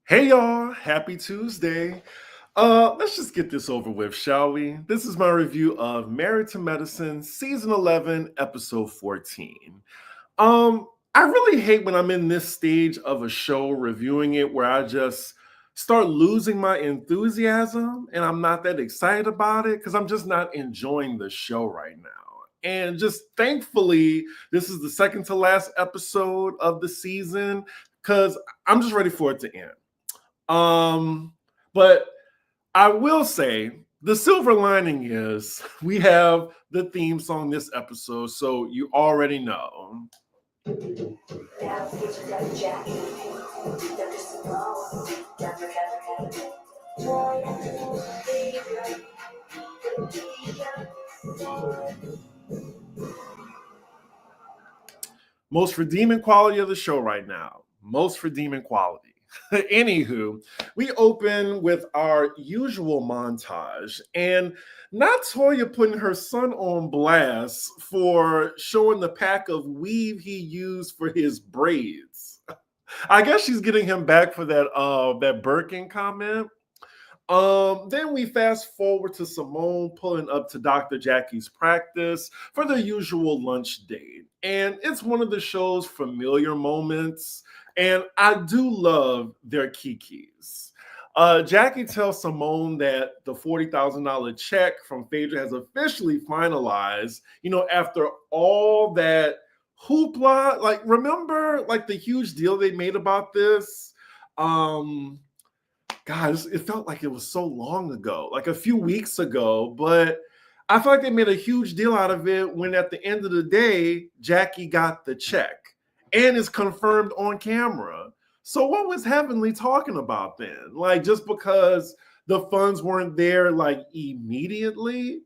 Hey y'all, happy Tuesday. Let's just get this over with, shall we? This is my review of Married to Medicine, Season 11, Episode 14. I really hate when I'm in this stage of a show reviewing it where I just start losing my enthusiasm and I'm not that excited about it because I'm just not enjoying the show right now. And just thankfully, this is the second to last episode of the season because I'm just ready for it to end. But I will say the silver lining is we have the theme song this episode, so you already know. Most redeeming quality of the show right now. Most redeeming quality. Anywho, we open with our usual montage and not Toya putting her son on blast for showing the pack of weave he used for his braids. I guess she's getting him back for that Birkin comment. Then we fast forward to Simone pulling up to Dr. Jackie's practice for the usual lunch date. And it's one of the show's familiar moments. And I do love their kikis. Jackie tells Simone that the $40,000 check from Fedra has officially finalized, after all that hoopla. Like, remember, like, the huge deal they made about this? Guys, it felt like it was so long ago, like a few weeks ago, but I feel like they made a huge deal out of it when at the end of the day, Jackie got the check and is confirmed on camera. So what was Heavenly talking about then? Like, just because the funds weren't there like immediately?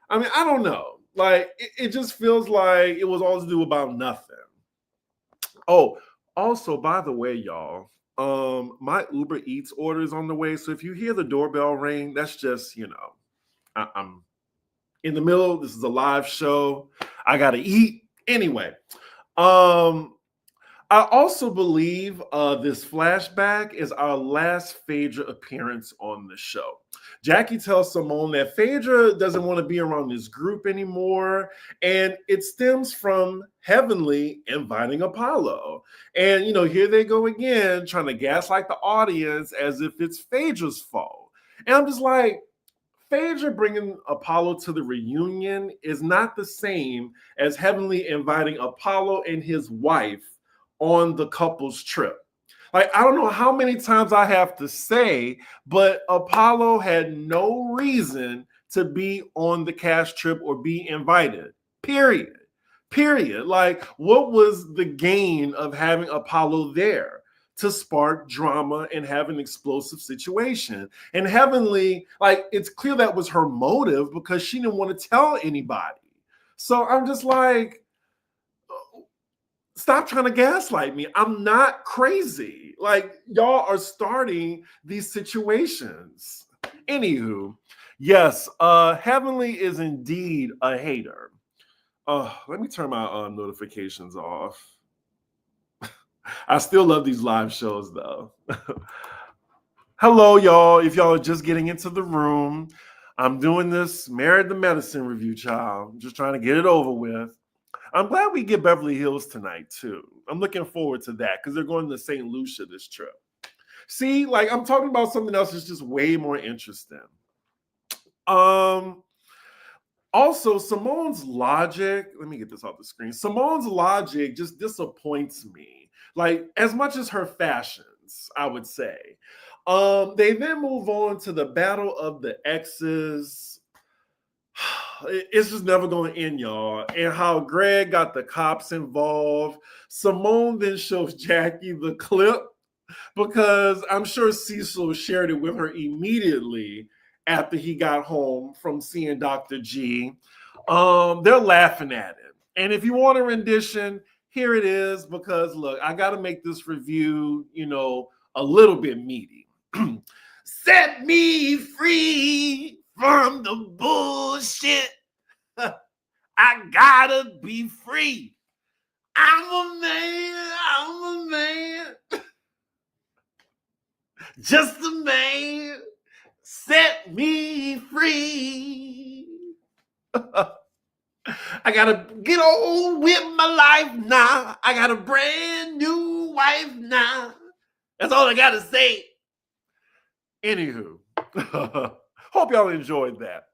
I mean, I don't know. Like, it just feels like it was all to do about nothing. Oh, also, by the way, y'all, my Uber Eats order is on the way. So if you hear the doorbell ring, that's just, I'm in the middle. This is a live show. I gotta eat. Anyway, um, I also believe this flashback is our last Phaedra appearance on the show. Jackie tells Simone that Phaedra doesn't want to be around this group anymore, and it stems from Heavenly inviting Apollo. And, here they go again, trying to gaslight the audience as if it's Phaedra's fault. And I'm just like, Phaedra bringing Apollo to the reunion is not the same as Heavenly inviting Apollo and his wife on the couple's trip. Like, I don't know how many times I have to say, but Apollo had no reason to be on the cash trip or be invited. Period. Period. Like, what was the gain of having Apollo there? To spark drama and have an explosive situation. And Heavenly, like, it's clear that was her motive because she didn't want to tell anybody. So I'm just like, stop trying to gaslight me. I'm not crazy. Like, y'all are starting these situations. Anywho, yes, Heavenly is indeed a hater. Let me turn my notifications off. I still love these live shows though. Hello, y'all. If y'all are just getting into the room, I'm doing this Married to Medicine review, child. I'm just trying to get it over with. I'm glad we get Beverly Hills tonight, too. I'm looking forward to that because they're going to St. Lucia this trip. See, like, I'm talking about something else that's just way more interesting. Also, Simone's logic, let me get this off the screen. Simone's logic just disappoints me. Like, as much as her fashions, I would say. They then move on to the Battle of the Exes. It's just never going to end, y'all. And how Greg got the cops involved. Simone then shows Jackie the clip because I'm sure Cecil shared it with her immediately after he got home from seeing Dr. G. They're laughing at it. And if you want a rendition, here it is because, look, I got to make this review, a little bit meaty. Set me free from the bullshit. I gotta be free. I'm a man. Just a man set me free. I gotta get on with my life now. I got a brand new wife now. That's all I gotta say. Anywho, hope y'all enjoyed that.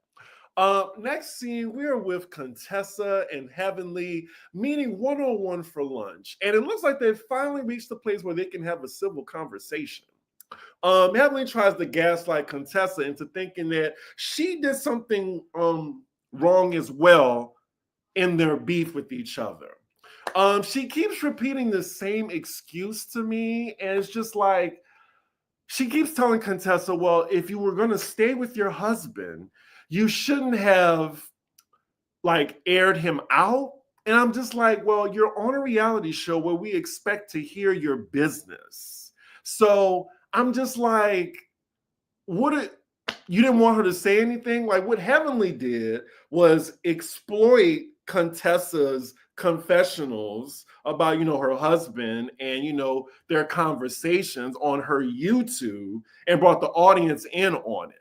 Next scene, we're with Contessa and Heavenly meeting one-on-one for lunch. And it looks like they've finally reached the place where they can have a civil conversation. Heavenly tries to gaslight Contessa into thinking that she did something wrong as well in their beef with each other. She keeps repeating the same excuse to me, and it's just like, she keeps telling Contessa, well, if you were going to stay with your husband, you shouldn't have like aired him out. And I'm just like, well, you're on a reality show where we expect to hear your business. So I'm just like, you didn't want her to say anything? Like, what Heavenly did was exploit Contessa's confessionals about, her husband and, their conversations on her YouTube and brought the audience in on it.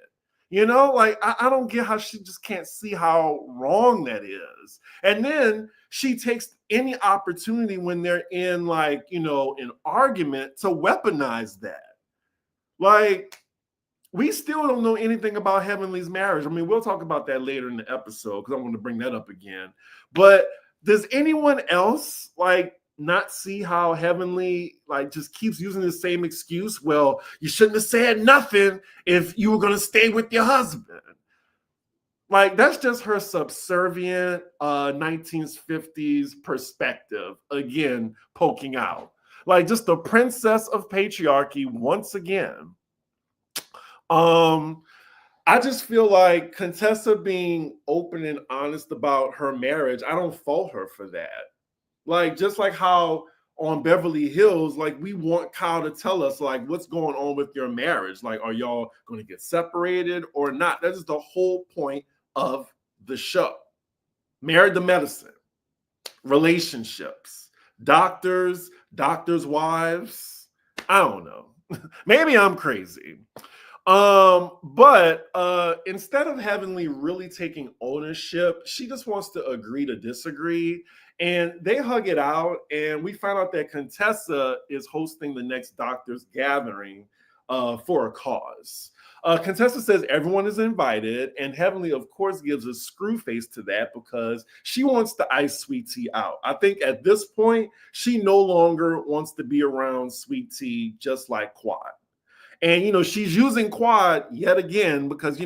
Like, I don't get how she just can't see how wrong that is. And then she takes any opportunity when they're in like, an argument to weaponize that. Like, we still don't know anything about Heavenly's marriage. I mean, we'll talk about that later in the episode because I want to bring that up again. But does anyone else like not see how Heavenly like just keeps using the same excuse? Well, you shouldn't have said nothing if you were going to stay with your husband. Like, that's just her subservient 1950s perspective, again, poking out. Like, just the princess of patriarchy once again. I just feel like Contessa being open and honest about her marriage, I don't fault her for that. Like, just like how on Beverly Hills, like, we want Kyle to tell us, like, what's going on with your marriage? Like, are y'all going to get separated or not? That is the whole point of the show. Married to Medicine, relationships, doctors' wives. I don't know. Maybe I'm crazy. But instead of Heavenly really taking ownership, she just wants to agree to disagree. And they hug it out, and we find out that Contessa is hosting the next doctor's gathering for a cause. Contessa says everyone is invited, and Heavenly, of course, gives a screw face to that because she wants to ice Sweet Tea out. I think at this point, she no longer wants to be around Sweet Tea, just like Quad. And, she's using Quad yet again because,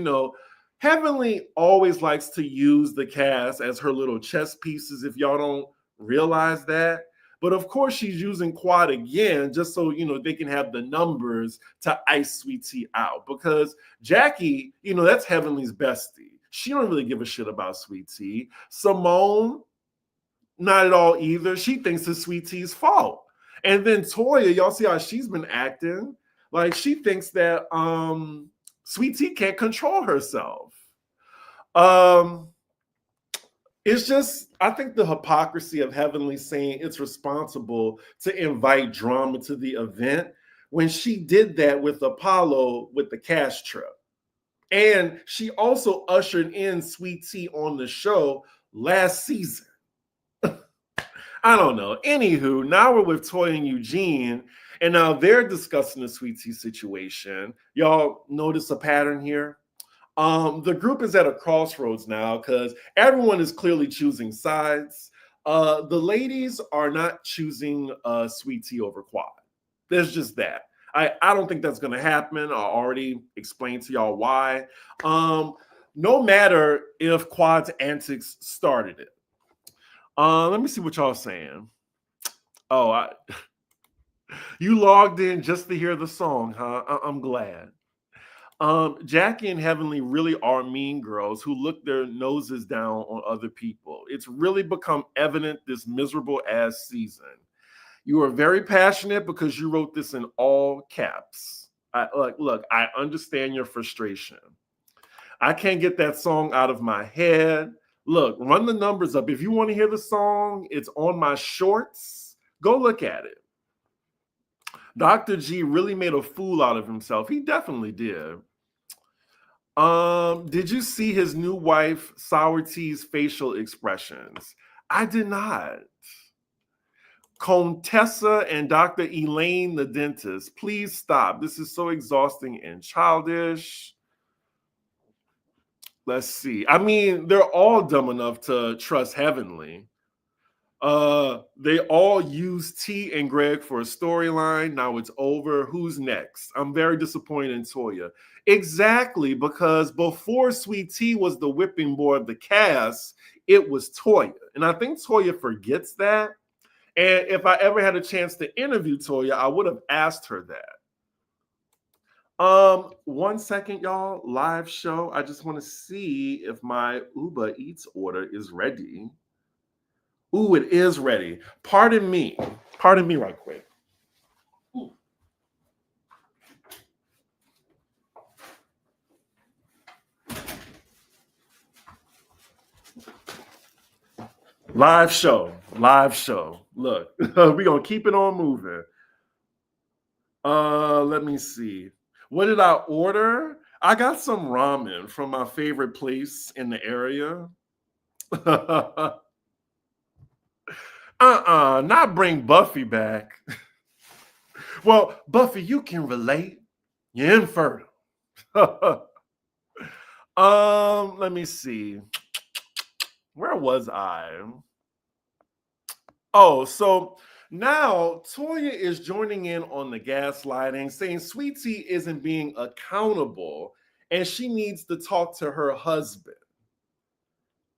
Heavenly always likes to use the cast as her little chess pieces, if y'all don't realize that. But of course, she's using Quad again just so, they can have the numbers to ice Sweet Tea out. Because Jackie, that's Heavenly's bestie. She don't really give a shit about Sweet Tea. Simone, not at all either. She thinks it's Sweet Tea's fault. And then Toya, y'all see how she's been acting? Like, she thinks that Sweet Tea can't control herself. It's just, I think the hypocrisy of Heavenly saying it's responsible to invite drama to the event when she did that with Apollo with the cash trip. And she also ushered in Sweet Tea on the show last season. I don't know. Anywho, now we're with Toya and Eugene, and now they're discussing the Sweet Tea situation. Y'all notice a pattern here? The group is at a crossroads now because everyone is clearly choosing sides. The ladies are not choosing Sweet Tea over Quad. There's just that. I don't think that's going to happen. I already explained to y'all why. No matter if Quad's antics started it. Let me see what y'all saying. Oh, you logged in just to hear the song, huh? I'm glad. Jackie and Heavenly really are mean girls who look their noses down on other people. It's really become evident this miserable ass season. You are very passionate because you wrote this in all caps. Look, I understand your frustration. I can't get that song out of my head. Look, run the numbers up. If you want to hear the song, it's on my shorts. Go look at it. Dr. G really made a fool out of himself. He definitely did. Did you see his new wife, Sour T's facial expressions? I did not. Contessa and Dr. Elaine, the dentist, please stop. This is so exhausting and childish. Let's see. I mean, they're all dumb enough to trust Heavenly. They all use T and Greg for a storyline. Now it's over. Who's next? I'm very disappointed in Toya. Exactly, because before Sweet Tea was the whipping boy of the cast, it was Toya. And I think Toya forgets that. And if I ever had a chance to interview Toya, I would have asked her that. 1 second, y'all. Live show. I just want to see if my Uber Eats order is ready. Ooh, it is ready. Pardon me. Pardon me right quick. Ooh. Live show. Live show. Look, we're going to keep it on moving. Let me see. What did I order? I got some ramen from my favorite place in the area. Not bring Buffy back. Well, Buffy, you can relate. You're infertile. Let me see. Where was I? Oh, so now Toya is joining in on the gaslighting, saying Sweet Tea isn't being accountable and she needs to talk to her husband.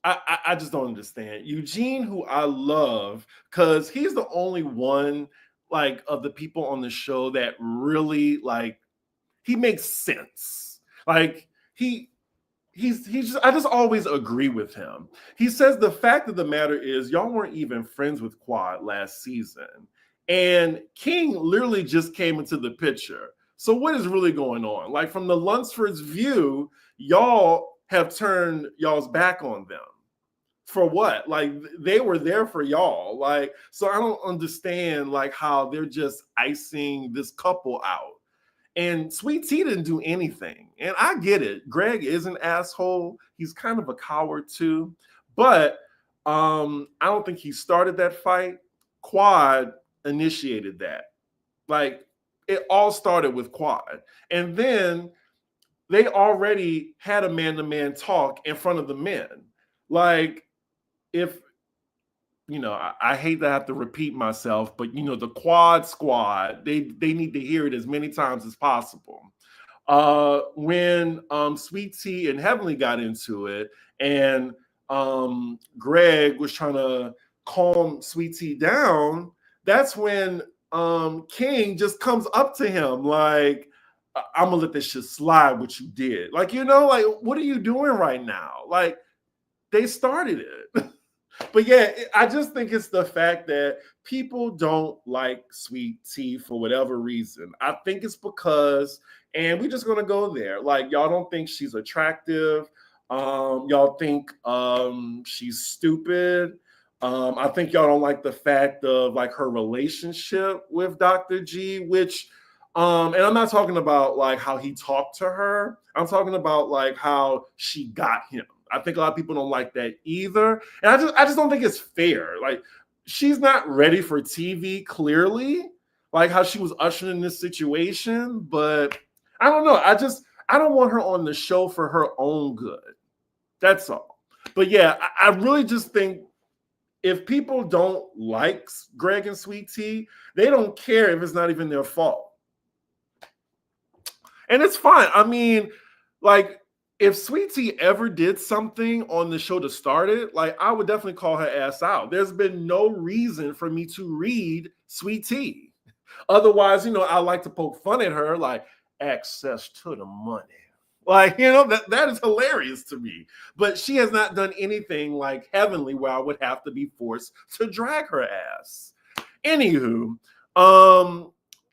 I just don't understand. Eugene, who I love, because he's the only one like of the people on the show that really like he makes sense. Like he's just I just always agree with him. He says the fact of the matter is y'all weren't even friends with Quad last season. And King literally just came into the picture. So what is really going on? Like from the Luncefords' view, y'all have turned y'all's back on them. For what? Like they were there for y'all. Like, so I don't understand like how they're just icing this couple out. And Sweet Tea didn't do anything. And I get it. Greg is an asshole. He's kind of a coward too. But I don't think he started that fight. Quad initiated that. Like it all started with Quad. And then they already had a man-to-man talk in front of the men. Like if I hate to have to repeat myself, but the Quad Squad, they need to hear it as many times as possible. When Sweet Tea and Heavenly got into it, and Greg was trying to calm Sweet Tea down, that's when King just comes up to him like, I'm gonna let this shit slide what you did. Like, like what are you doing right now? Like they started it. But yeah, I just think it's the fact that people don't like Sweet Tea for whatever reason. I think it's because, and we're just gonna go there. Like y'all don't think she's attractive. Y'all think she's stupid. I think y'all don't like the fact of like her relationship with Dr. G, which and I'm not talking about like how he talked to her. I'm talking about like how she got him. I think a lot of people don't like that either. And I just don't think it's fair. Like she's not ready for TV, clearly, like how she was ushering in this situation. But I don't know. I don't want her on the show for her own good. That's all. But yeah, I really just think if people don't like Greg and Sweet Tea, they don't care if it's not even their fault. And it's fine. I mean, like, if Sweet Tea ever did something on the show to start it, like I would definitely call her ass out. There's been no reason for me to read Sweet Tea. Otherwise, I like to poke fun at her, like access to the money. Like, that is hilarious to me. But she has not done anything like Heavenly where I would have to be forced to drag her ass. Anywho,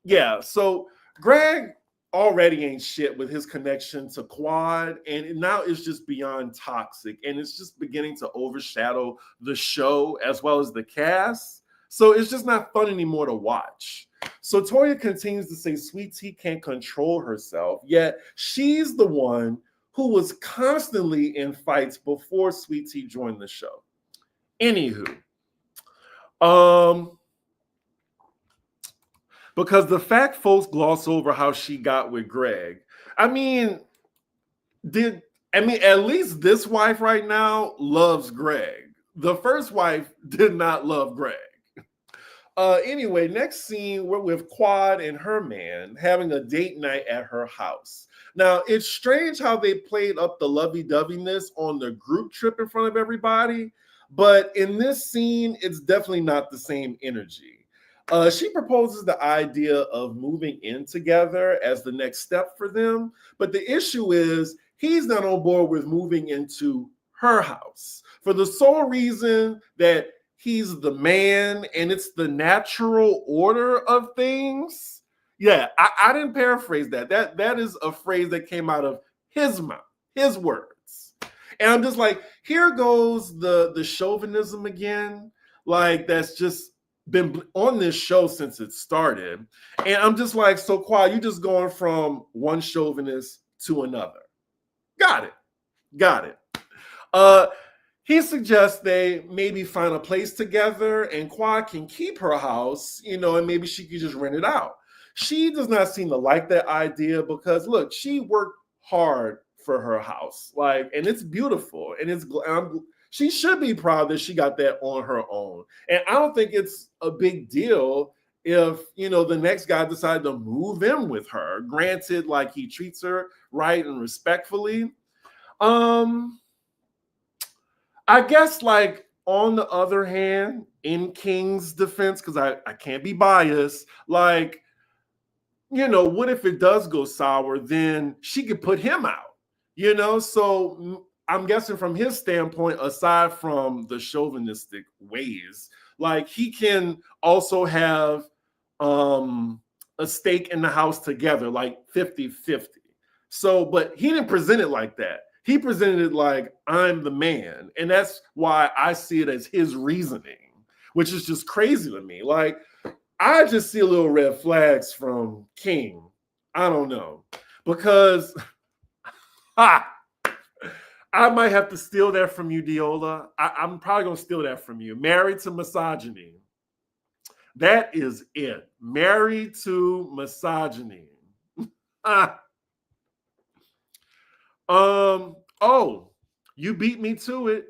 yeah, so Greg already ain't shit with his connection to Quad, and now it's just beyond toxic, and it's just beginning to overshadow the show as well as the cast. So it's just not fun anymore to watch. So Toya continues to say Sweet Tea can't control herself, yet she's the one who was constantly in fights before Sweet Tea joined the show. Anywho, because the fact folks gloss over how she got with Greg. I mean, at least this wife right now loves Greg. The first wife did not love Greg. Anyway, next scene, we're with Quad and her man having a date night at her house. Now, it's strange how they played up the lovey-doveyness on the group trip in front of everybody, but in this scene, it's definitely not the same energy. She proposes the idea of moving in together as the next step for them, but the issue is he's not on board with moving into her house for the sole reason that he's the man and it's the natural order of things. Yeah, I didn't paraphrase that. That is a phrase that came out of his mouth, his words. And I'm just like, here goes the chauvinism again. Like, that's just been on this show since it started. And I'm just like, so Quad, you just going from one chauvinist to another. Got it. He suggests they maybe find a place together and Quad can keep her house, and maybe she could just rent it out. She does not seem to like that idea because, look, she worked hard for her house, and it's beautiful, and she should be proud that she got that on her own. And I don't think it's a big deal if, the next guy decided to move in with her. Granted, he treats her right and respectfully. I guess, on the other hand, in King's defense, because I can't be biased, what if it does go sour? Then she could put him out, So I'm guessing from his standpoint, aside from the chauvinistic ways, he can also have a stake in the house together, 50-50. So, but he didn't present it like that. He presented it like, I'm the man. And that's why I see it as his reasoning, which is just crazy to me. I just see a little red flags from King. I don't know. Because I might have to steal that from you, Diola. I'm probably going to steal that from you. Married to misogyny. That is it. Married to misogyny. You beat me to it.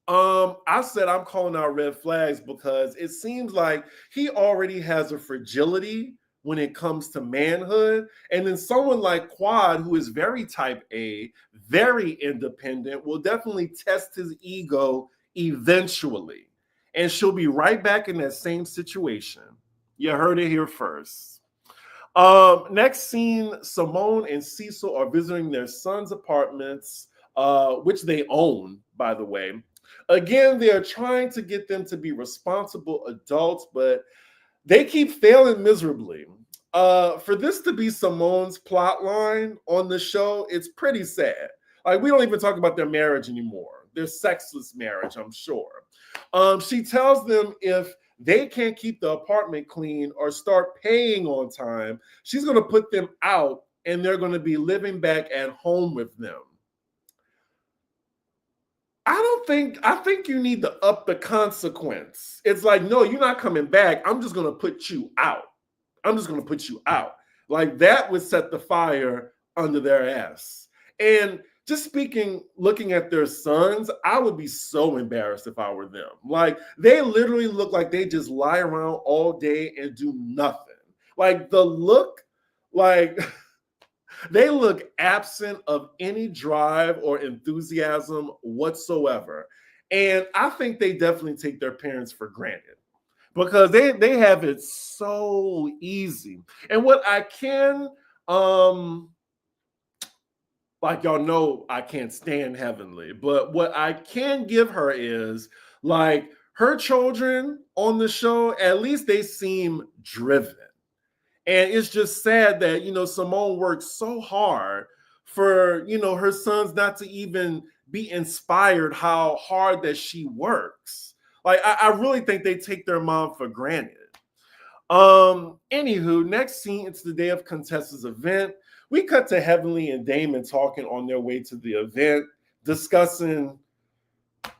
I said I'm calling out red flags because it seems like he already has a fragility when it comes to manhood. And then someone like Quad, who is very type A, very independent, will definitely test his ego eventually. And she'll be right back in that same situation. You heard it here first. Next scene, Simone and Cecil are visiting their son's apartments, which they own, by the way. Again, they are trying to get them to be responsible adults, but they keep failing miserably. For this to be Simone's plot line on the show, it's pretty sad. We don't even talk about their marriage anymore. Their sexless marriage, I'm sure. She tells them if they can't keep the apartment clean or start paying on time, she's going to put them out and they're going to be living back at home with them. I think you need to up the consequence. It's no, you're not coming back. I'm just going to put you out. That would set the fire under their ass. And just looking at their sons, I would be so embarrassed if I were them. They literally look like they just lie around all day and do nothing. The look, they look absent of any drive or enthusiasm whatsoever. And I think they definitely take their parents for granted because they have it so easy. And what I can, y'all know I can't stand Heavenly, but what I can give her is her children on the show, at least they seem driven. And it's just sad that, Simone worked so hard for, her sons not to even be inspired how hard that she works. Like, I really think they take their mom for granted. Anywho, next scene, it's the day of Contessa's event. We cut to Heavenly and Damon talking on their way to the event, discussing,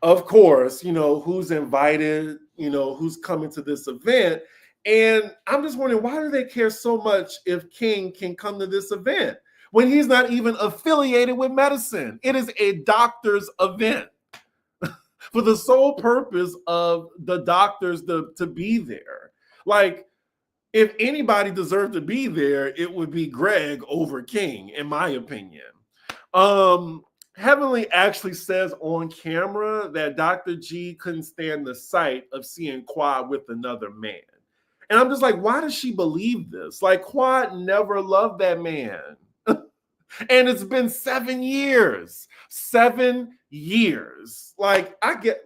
of course, who's invited, who's coming to this event. And I'm just wondering, why do they care so much if King can come to this event when he's not even affiliated with medicine? It is a doctor's event for the sole purpose of the doctors to be there. Like, if anybody deserved to be there, it would be Greg over King, in my opinion. Heavenly actually says on camera that Dr. G couldn't stand the sight of seeing Quad with another man. And I'm just like, why does she believe this? Like, Quad never loved that man. And it's been 7 years. 7 years. Like,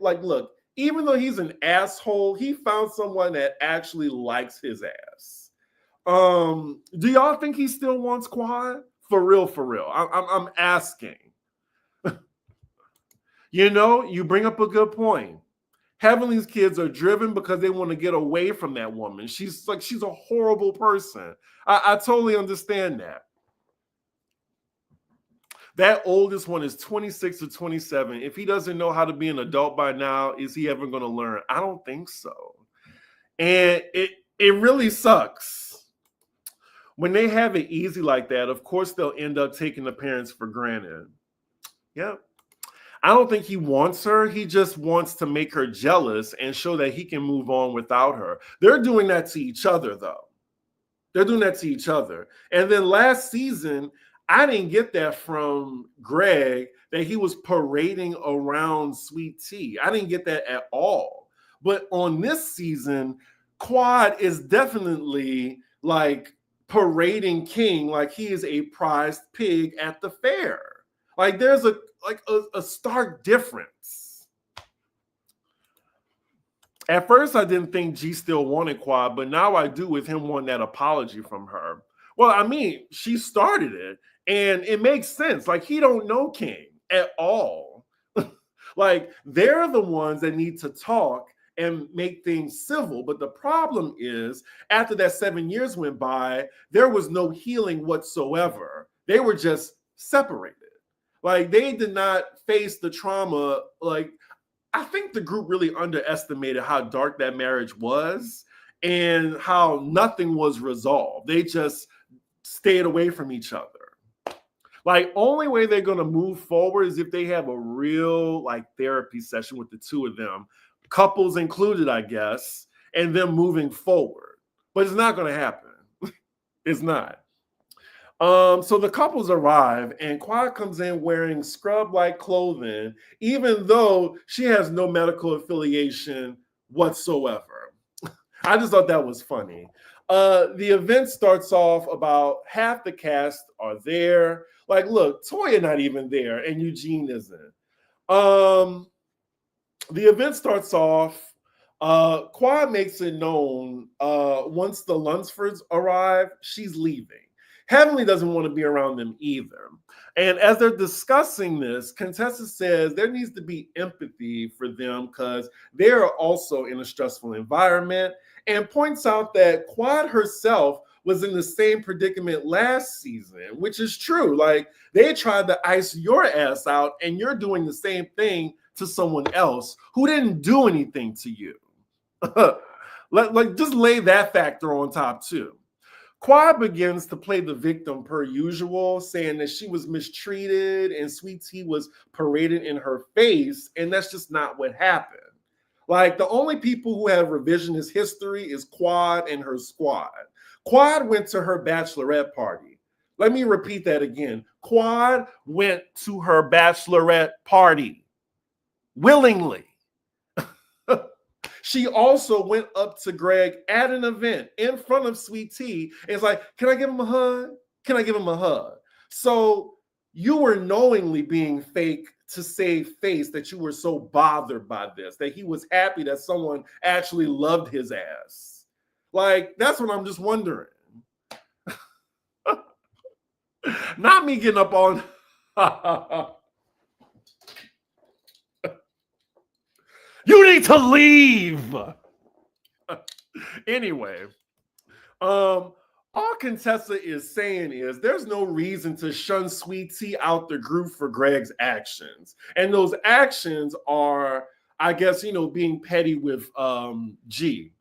look, even though he's an asshole, he found someone that actually likes his ass. Do y'all think he still wants Quad? For real, for real. I'm asking. You bring up a good point. Heavenly's kids are driven because they want to get away from that woman. She's a horrible person. I totally understand that. That oldest one is 26 or 27. If he doesn't know how to be an adult by now, is he ever going to learn? I don't think so. And it really sucks. When they have it easy like that, of course, they'll end up taking the parents for granted. Yep. I don't think he wants her. He just wants to make her jealous and show that he can move on without her. They're doing that to each other, though. They're doing that to each other. And then last season, I didn't get that from Greg, that he was parading around Sweet Tea. I didn't get that at all. But on this season, Quad is definitely like parading King like he is a prized pig at the fair. Like, there's a stark difference. At first, I didn't think G still wanted Quad, but now I do with him wanting that apology from her. Well, I mean, she started it, and it makes sense. Like, he don't know King at all. Like, they're the ones that need to talk and make things civil. But the problem is, after that 7 years went by, there was no healing whatsoever. They were just separated. Like, they did not face the trauma. Like, I think the group really underestimated how dark that marriage was and how nothing was resolved. They just stayed away from each other. Like, only way they're going to move forward is if they have a real, like, therapy session with the two of them, couples included, I guess, and them moving forward. But it's not going to happen. It's not. So the couples arrive, and Quad comes in wearing scrub-like clothing, even though she has no medical affiliation whatsoever. I just thought that was funny. The event starts off, about half the cast are there. Like, look, Toya not even there, and Eugene isn't. The event starts off. Quad makes it known once the Luncefords arrive, she's leaving. Heavenly doesn't want to be around them either. And as they're discussing this, Contessa says there needs to be empathy for them because they are also in a stressful environment, and points out that Quad herself was in the same predicament last season, which is true. Like, they tried to ice your ass out, and you're doing the same thing to someone else who didn't do anything to you. Just lay that factor on top too. Quad begins to play the victim per usual, saying that she was mistreated and Sweet Tea was paraded in her face, and that's just not what happened. Like, the only people who have revisionist history is Quad and her squad. Quad went to her bachelorette party. Let me repeat that again. Quad went to her bachelorette party willingly. She also went up to Greg at an event in front of Sweet Tea and is like, can I give him a hug? Can I give him a hug? So you were knowingly being fake to save face, that you were so bothered by this, that he was happy that someone actually loved his ass. Like, that's what I'm just wondering. Not me getting up on... You didn't need to leave. Anyway, all Contessa is saying is there's no reason to shun Sweet Tea out the group for Greg's actions. And those actions are, I guess, being petty with G.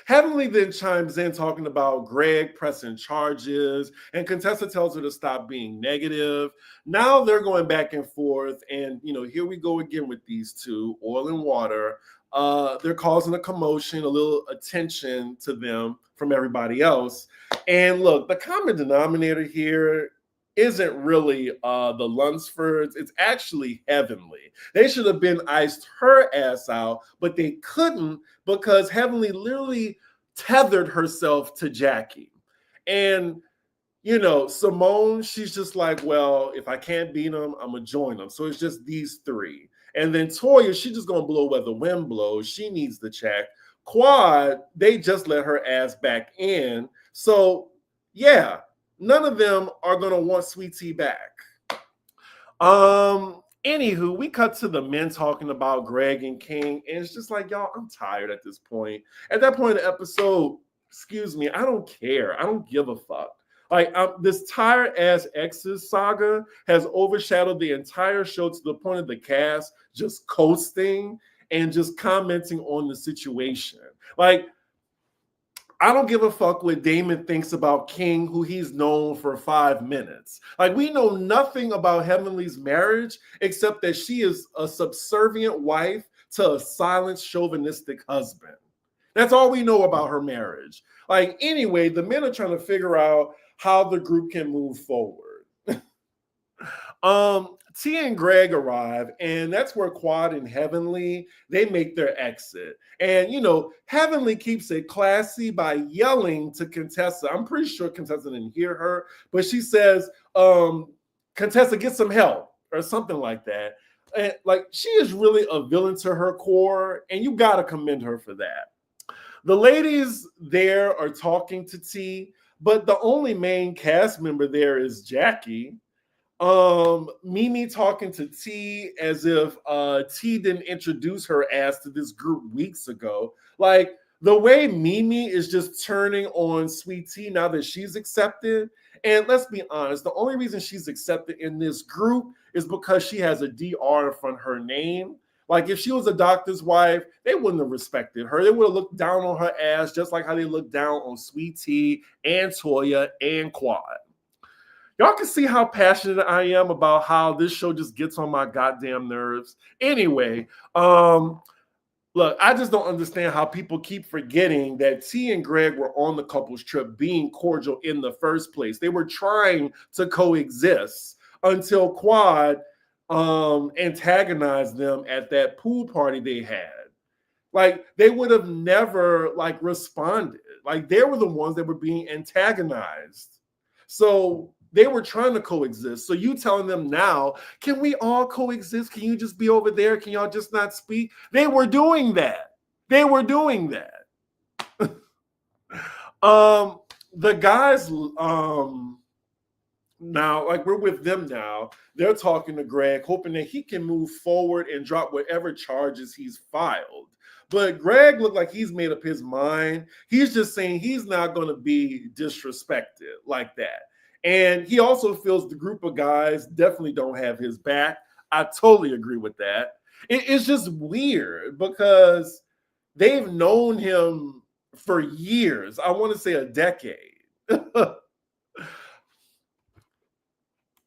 Heavenly then chimes in talking about Greg pressing charges, and Contessa tells her to stop being negative. Now they're going back and forth, and here we go again with these two, oil and water. They're causing a commotion, a little attention to them from everybody else. And look, the common denominator here isn't really the Luncefords. It's actually Heavenly. They should have been iced her ass out, but they couldn't because Heavenly literally tethered herself to Jackie. And, Simone, she's just like, well, if I can't beat them, I'm going to join them. So it's just these three. And then Toya, she's just going to blow where the wind blows. She needs the check. Quad, they just let her ass back in. So, yeah, none of them are going to want Sweet Tea back. Anywho, we cut to the men talking about Greg and King, and it's just like, y'all, I'm tired at this point. At that point in the episode, excuse me, I don't care. I don't give a fuck. Like, this tired-ass exes saga has overshadowed the entire show to the point of the cast just coasting and just commenting on the situation. Like, I don't give a fuck what Damon thinks about King, who he's known for 5 minutes. Like, we know nothing about Heavenly's marriage except that she is a subservient wife to a silent, chauvinistic husband. That's all we know about her marriage. Like, anyway, the men are trying to figure out how the group can move forward. T and Greg arrive, and that's where Quad and Heavenly, they make their exit. And, Heavenly keeps it classy by yelling to Contessa. I'm pretty sure Contessa didn't hear her, but she says, Contessa, get some help, or something like that. And, like, she is really a villain to her core, and you got to commend her for that. The ladies there are talking to T, but the only main cast member there is Jackie. Mimi talking to T as if T didn't introduce her ass to this group weeks ago. Like, the way Mimi is just turning on Sweet Tea now that she's accepted. And let's be honest, the only reason she's accepted in this group is because she has a DR in front of her name. Like, if she was a doctor's wife, they wouldn't have respected her. They would have looked down on her ass just like how they looked down on Sweet Tea and Toya and Quad. Y'all can see how passionate I am about how this show just gets on my goddamn nerves. Anyway, look, I just don't understand how people keep forgetting that T and Greg were on the couples trip being cordial in the first place. They were trying to coexist until Quad antagonized them at that pool party they had. Like, they would have never, like, responded. Like, they were the ones that were being antagonized. So they were trying to coexist. So you telling them now, can we all coexist? Can you just be over there? Can y'all just not speak? They were doing that. They were doing that. The guys, now, like, we're with them now. They're talking to Greg, hoping that he can move forward and drop whatever charges he's filed. But Greg looked like he's made up his mind. He's just saying he's not going to be disrespected like that. And he also feels the group of guys definitely don't have his back. I totally agree with that. It's just weird because they've known him for years. I want to say a decade.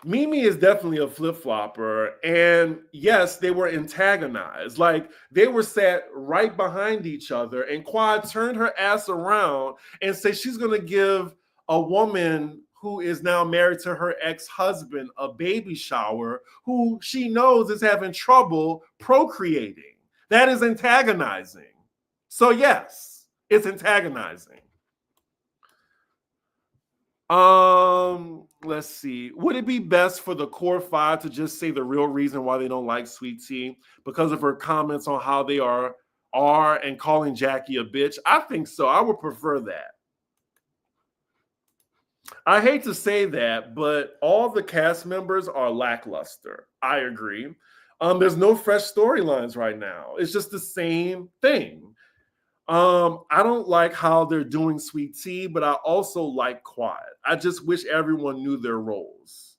Mimi is definitely a flip-flopper. And yes, they were antagonized. Like, they were sat right behind each other. And Quad turned her ass around and said she's going to give a woman who is now married to her ex-husband a baby shower, who she knows is having trouble procreating. That is antagonizing. So yes, it's antagonizing. Let's see. Would it be best for the core five to just say the real reason why they don't like Sweet Tea because of her comments on how they are and calling Jackie a bitch? I think so. I would prefer that. I hate to say that, but all the cast members are lackluster. I agree. There's no fresh storylines right now. It's just the same thing. I don't like how they're doing Sweet Tea, but I also like Quad. I just wish everyone knew their roles.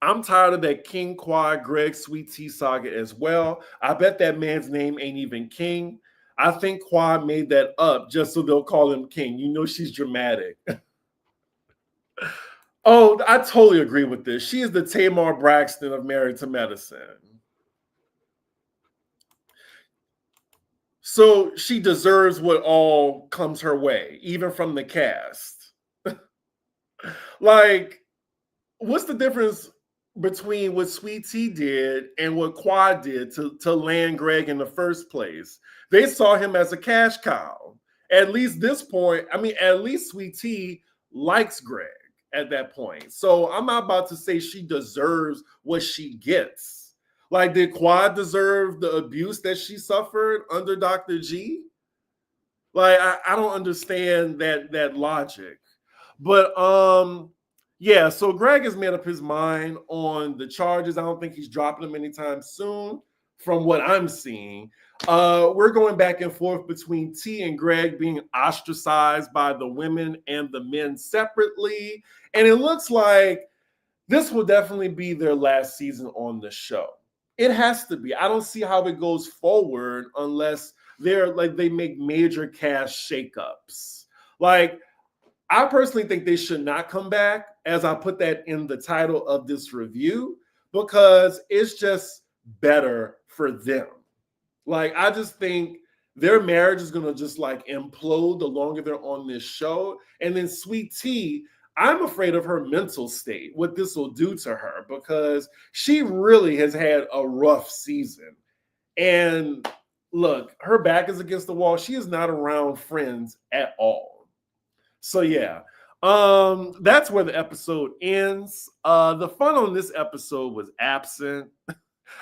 I'm tired of that King Quad Greg Sweet Tea saga as well. I bet that man's name ain't even King. I think Quad made that up just so they'll call him King. You know she's dramatic. Oh, I totally agree with this. She is the Tamar Braxton of Married to Medicine. So she deserves what all comes her way, even from the cast. Like, what's the difference between what Sweet Tea did and what Quad did to land Greg in the first place? They saw him as a cash cow. At least this point, I mean, at least Sweet Tea likes Greg at that point. So I'm not about to say she deserves what she gets. Like, did Quad deserve the abuse that she suffered under Dr. G? Like, I don't understand that logic. But yeah, so Greg has made up his mind on the charges. I don't think he's dropping them anytime soon, from what I'm seeing. We're going back and forth between T and Greg being ostracized by the women and the men separately. And it looks like this will definitely be their last season on the show. It has to be. I don't see how it goes forward unless they make major cast shakeups. Like, I personally think they should not come back, as I put that in the title of this review, because it's just better for them. Like, I just think their marriage is going to just like implode the longer they're on this show. And then Sweet Tea, I'm afraid of her mental state, what this will do to her, because she really has had a rough season. And look, her back is against the wall. She is not around friends at all. So yeah, that's where the episode ends. The fun on this episode was absent.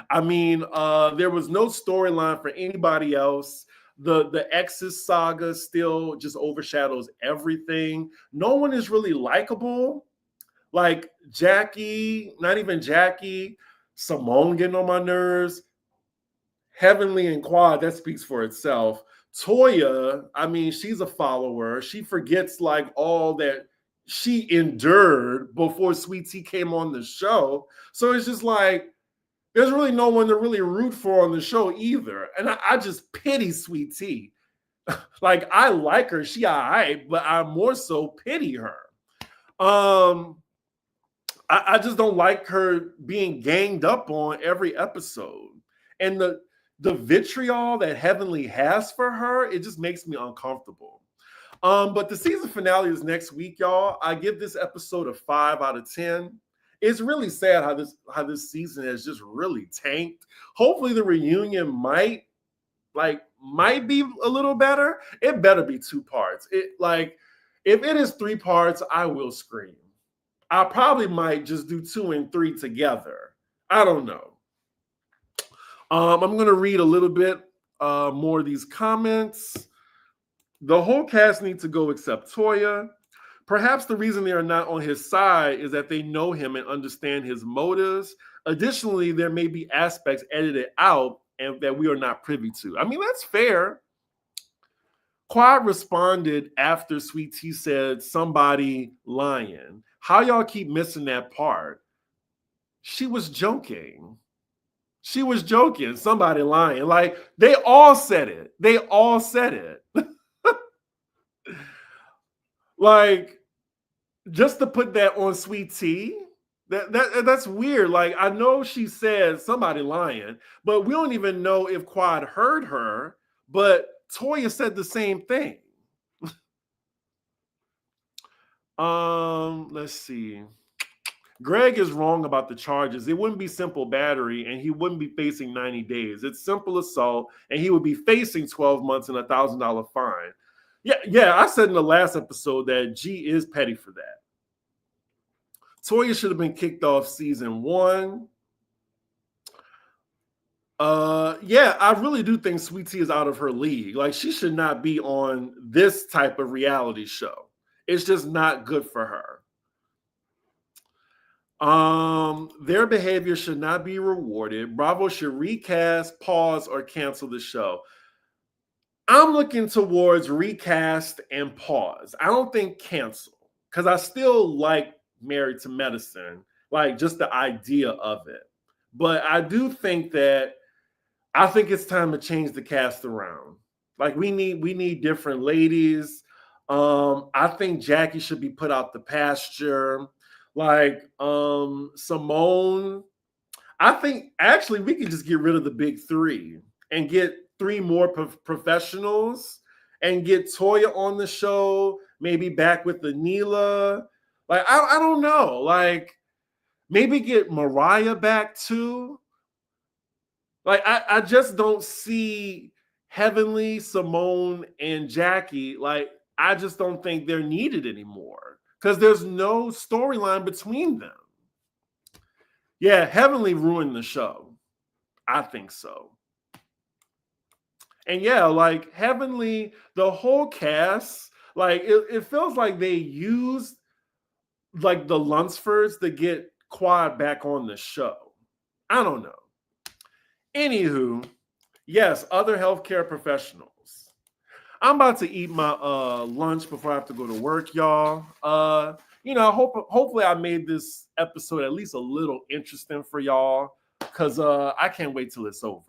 I mean, there was no storyline for anybody else. The exes saga still just overshadows everything. No one is really likable. Like Jackie, not even Jackie, Simone getting on my nerves. Heavenly and Quad, that speaks for itself. Toya, I mean, she's a follower. She forgets like all that she endured before Sweet Tea came on the show. So it's just like, there's really no one to really root for on the show either. And I just pity Sweet Tea. Like, I like her. She all right, but I more so pity her. I just don't like her being ganged up on every episode. And the vitriol that Heavenly has for her, it just makes me uncomfortable. But the season finale is next week, y'all. I give this episode a 5 out of 10. It's really sad how this season has just really tanked. Hopefully the reunion might be a little better. It better be 2 parts. If it is 3 parts, I will scream. I probably might just do 2 and 3 together. I don't know. I'm going to read a little bit more of these comments. The whole cast needs to go except Toya. Perhaps the reason they are not on his side is that they know him and understand his motives. Additionally, there may be aspects edited out and that we are not privy to. I mean, that's fair. Quad responded after Sweet Tea said somebody lying. How y'all keep missing that part? She was joking. She was joking. Somebody lying. Like, they all said it. They all said it. Like, just to put that on Sweet Tea, that's weird. Like, I know she said somebody lying, but we don't even know if Quad heard her. But Toya said the same thing. Let's see. Greg is wrong about the charges. It wouldn't be simple battery, and he wouldn't be facing 90 days. It's simple assault, and he would be facing 12 months and $1,000 fine. Yeah, I said in the last episode that G is petty for that. Toya should have been kicked off season 1. Yeah, I really do think Sweet Tea is out of her league. Like, she should not be on this type of reality show. It's just not good for her. Their behavior should not be rewarded. Bravo should recast, pause, or cancel the show. I'm looking towards recast and pause. I don't think cancel, because I still like Married to Medicine, like just the idea of it. But I do think that I think it's time to change the cast around. Like we need different ladies. I think Jackie should be put out the pasture. Like Simone, I think actually we could just get rid of the big three and get three more professionals and get Toya on the show, maybe back with the Neela. Like, I don't know. Like, maybe get Mariah back too. Like, I just don't see Heavenly, Simone, and Jackie. Like, I just don't think they're needed anymore because there's no storyline between them. Yeah, Heavenly ruined the show. I think so. And yeah, like Heavenly, the whole cast, like it feels like they used like the Luncefords to get Quad back on the show. I don't know. Anywho, yes, other healthcare professionals. I'm about to eat my lunch before I have to go to work, y'all. Hopefully I made this episode at least a little interesting for y'all, because I can't wait till it's over.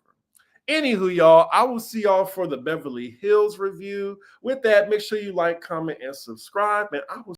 Anywho, y'all, I will see y'all for the Beverly Hills review. With that, make sure you like, comment, and subscribe, and I will